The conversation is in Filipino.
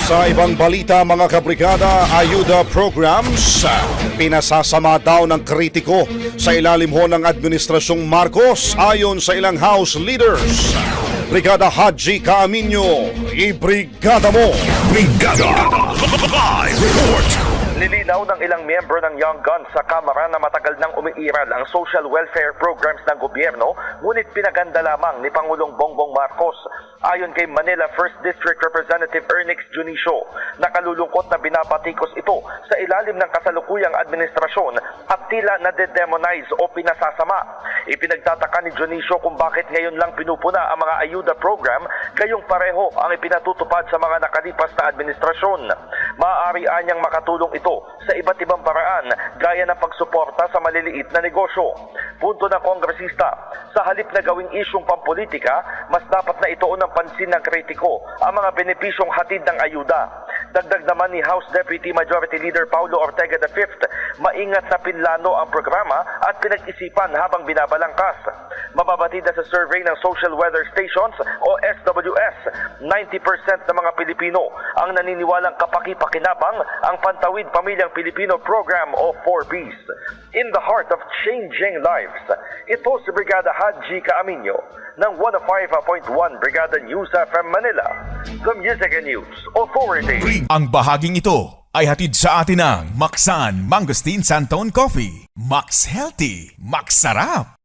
Sa ibang balita mga kabrigada, ayuda programs, pinasasama daw ng kritiko sa ilalim ho ng Administrasyong Marcos ayon sa ilang House leaders. Brigada Haji Caaminyo, ibrigada mo! Brigada Live Report. Nilinaw ng ilang miyembro ng Young Guns sa Kamara na matagal nang umiiral ang social welfare programs ng gobyerno, ngunit pinaganda lamang ni Pangulong Bongbong Marcos. Ayon kay Manila 1st District Representative Ernix Junicio, nakalulungkot na binabatikos ito sa ilalim ng kasalukuyang administrasyon at tila nadedemonize o pinasasama. Ipinagtataka ni Junicio kung bakit ngayon lang pinupuna ang mga ayuda program, gayong pareho ang ipinatutupad sa mga nakalipas na administrasyon. Maaari anyang makatulong ito sa iba't ibang paraan gaya ng pagsuporta sa maliliit na negosyo. Punto ng kongresista, sa halip na gawing isyong pampolitika, mas dapat na ituon ng pansin ng kritiko ang mga benepisyong hatid ng ayuda. Dagdag naman ni House Deputy Majority Leader Paulo Ortega V, maingat na pinlano ang programa at pinag-isipan habang binabalangkas. Mababatid na sa survey ng Social Weather Stations o SWS, 90% ng mga Pilipino ang naniniwalang kapaki-pakinabang ang Pantawid Pamilyang Pilipino Program o 4Ps. In the heart of changing lives, ito si Brigada Haji Caaminyo ng 105.1 Brigada News FM Manila, the Music and News Authority. Ang bahaging ito ay hatid sa atin ng Maxan Mangosteen Santon Coffee. Max Healthy, Max Sarap.